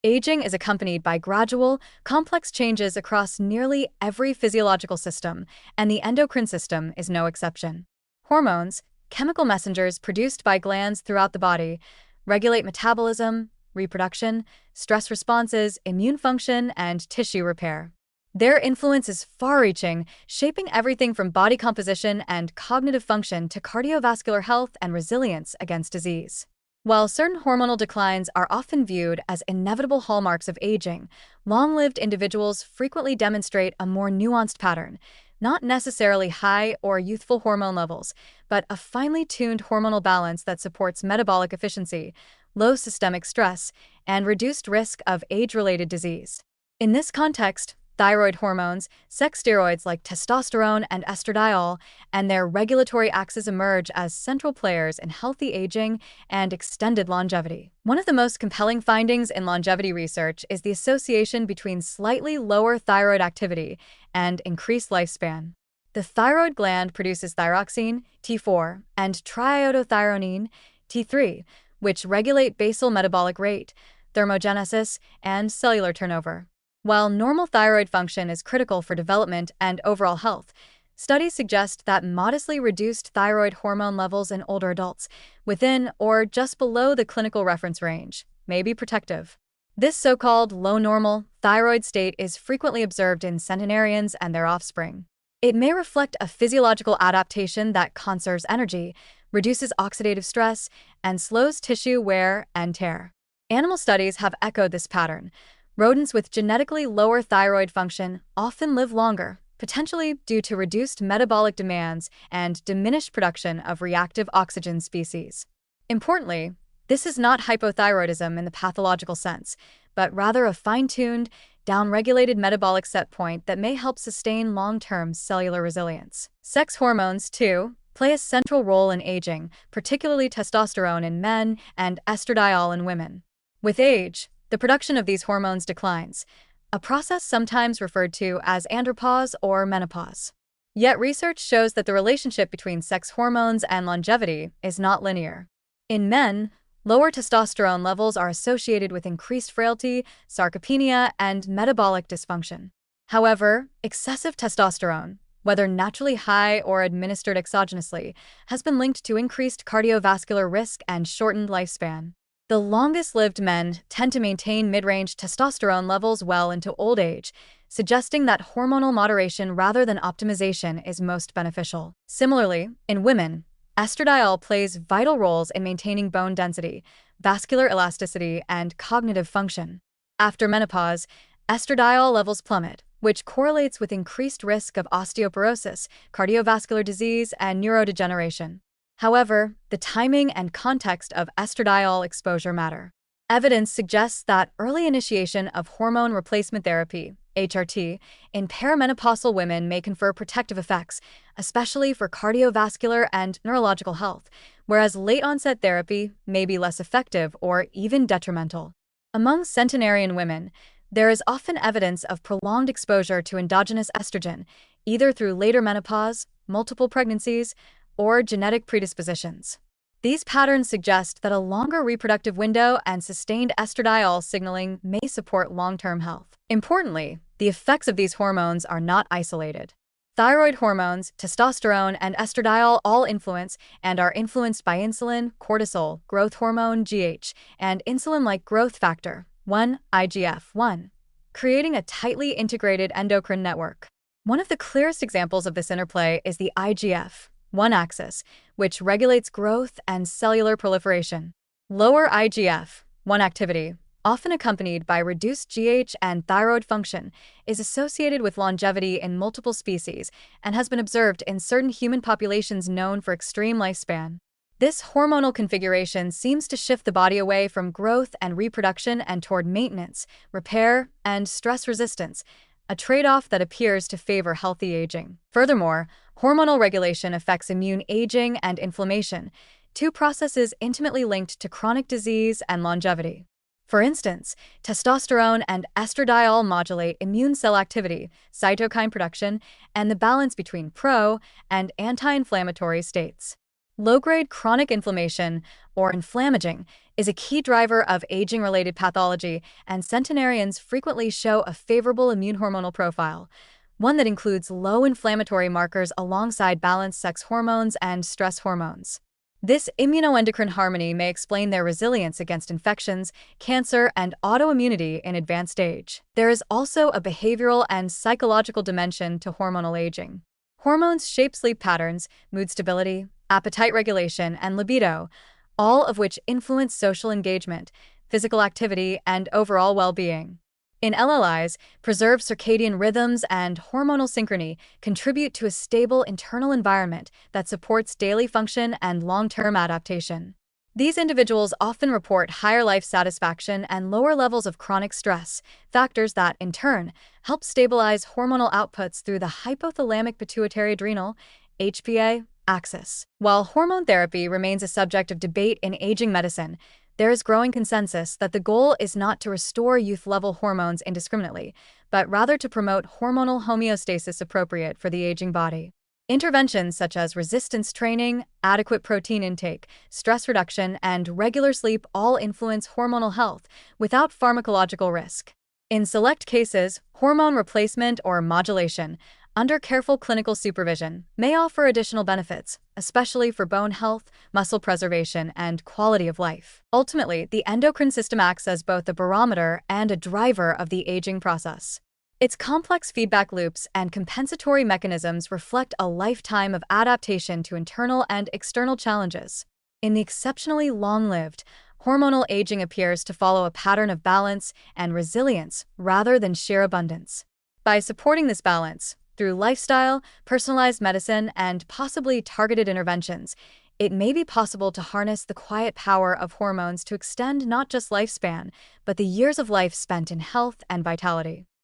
Aging is accompanied by gradual, complex changes across nearly every physiological system, and the endocrine system is no exception. Hormones, chemical messengers produced by glands throughout the body, regulate metabolism, reproduction, stress responses, immune function, and tissue repair. Their influence is far-reaching, shaping everything from body composition and cognitive function to cardiovascular health and resilience against disease. While certain hormonal declines are often viewed as inevitable hallmarks of aging, long-lived individuals frequently demonstrate a more nuanced pattern, not necessarily high or youthful hormone levels, but a finely tuned hormonal balance that supports metabolic efficiency, low systemic stress, and reduced risk of age-related disease. In this context, thyroid hormones, sex steroids like testosterone and estradiol, and their regulatory axes emerge as central players in healthy aging and extended longevity. One of the most compelling findings in longevity research is the association between slightly lower thyroid activity and increased lifespan. The thyroid gland produces thyroxine, T4, and triiodothyronine, T3, which regulate basal metabolic rate, thermogenesis, and cellular turnover. While normal thyroid function is critical for development and overall health, studies suggest that modestly reduced thyroid hormone levels in older adults, within or just below the clinical reference range, may be protective. This so-called low normal thyroid state is frequently observed in centenarians and their offspring. It may reflect a physiological adaptation that conserves energy, reduces oxidative stress, and slows tissue wear and tear. Animal studies have echoed this pattern. Rodents with genetically lower thyroid function often live longer, potentially due to reduced metabolic demands and diminished production of reactive oxygen species. Importantly, this is not hypothyroidism in the pathological sense, but rather a fine-tuned, downregulated metabolic set point that may help sustain long-term cellular resilience. Sex hormones, too, play a central role in aging, particularly testosterone in men and estradiol in women. With age, the production of these hormones declines, a process sometimes referred to as andropause or menopause. Yet research shows that the relationship between sex hormones and longevity is not linear. In men, lower testosterone levels are associated with increased frailty, sarcopenia, and metabolic dysfunction. However, excessive testosterone, whether naturally high or administered exogenously, has been linked to increased cardiovascular risk and shortened lifespan. The longest-lived men tend to maintain mid-range testosterone levels well into old age, suggesting that hormonal moderation rather than optimization is most beneficial. Similarly, in women, estradiol plays vital roles in maintaining bone density, vascular elasticity, and cognitive function. After menopause, estradiol levels plummet, which correlates with increased risk of osteoporosis, cardiovascular disease, and neurodegeneration. However, the timing and context of estradiol exposure matter. Evidence suggests that early initiation of hormone replacement therapy, HRT, in perimenopausal women may confer protective effects, especially for cardiovascular and neurological health, whereas late-onset therapy may be less effective or even detrimental. Among centenarian women, there is often evidence of prolonged exposure to endogenous estrogen, either through later menopause, multiple pregnancies, or genetic predispositions. These patterns suggest that a longer reproductive window and sustained estradiol signaling may support long-term health. Importantly, the effects of these hormones are not isolated. Thyroid hormones, testosterone, and estradiol all influence and are influenced by insulin, cortisol, growth hormone GH, and insulin-like growth factor 1, IGF-1, creating a tightly integrated endocrine network. One of the clearest examples of this interplay is the IGF-1 axis, which regulates growth and cellular proliferation. Lower IGF-1 activity, often accompanied by reduced GH and thyroid function, is associated with longevity in multiple species and has been observed in certain human populations known for extreme lifespan. This hormonal configuration seems to shift the body away from growth and reproduction and toward maintenance, repair, and stress resistance, a trade-off that appears to favor healthy aging. Furthermore, hormonal regulation affects immune aging and inflammation, two processes intimately linked to chronic disease and longevity. For instance, testosterone and estradiol modulate immune cell activity, cytokine production, and the balance between pro- and anti-inflammatory states. Low-grade chronic inflammation, or inflammaging, is a key driver of aging-related pathology, and centenarians frequently show a favorable immune hormonal profile, one that includes low inflammatory markers alongside balanced sex hormones and stress hormones. This immunoendocrine harmony may explain their resilience against infections, cancer, and autoimmunity in advanced age. There is also a behavioral and psychological dimension to hormonal aging. Hormones shape sleep patterns, mood stability, appetite regulation, and libido, all of which influence social engagement, physical activity, and overall well-being. In LLIs, preserved circadian rhythms and hormonal synchrony contribute to a stable internal environment that supports daily function and long-term adaptation. These individuals often report higher life satisfaction and lower levels of chronic stress, factors that, in turn, help stabilize hormonal outputs through the hypothalamic pituitary adrenal (HPA) axis. While hormone therapy remains a subject of debate in aging medicine, there is growing consensus that the goal is not to restore youth-level hormones indiscriminately, but rather to promote hormonal homeostasis appropriate for the aging body. Interventions such as resistance training, adequate protein intake, stress reduction, and regular sleep all influence hormonal health without pharmacological risk. In select cases, hormone replacement or modulation, under careful clinical supervision, may offer additional benefits, especially for bone health, muscle preservation, and quality of life. Ultimately, the endocrine system acts as both a barometer and a driver of the aging process. Its complex feedback loops and compensatory mechanisms reflect a lifetime of adaptation to internal and external challenges. In the exceptionally long-lived, hormonal aging appears to follow a pattern of balance and resilience rather than sheer abundance. By supporting this balance, through lifestyle, personalized medicine, and possibly targeted interventions, it may be possible to harness the quiet power of hormones to extend not just lifespan, but the years of life spent in health and vitality.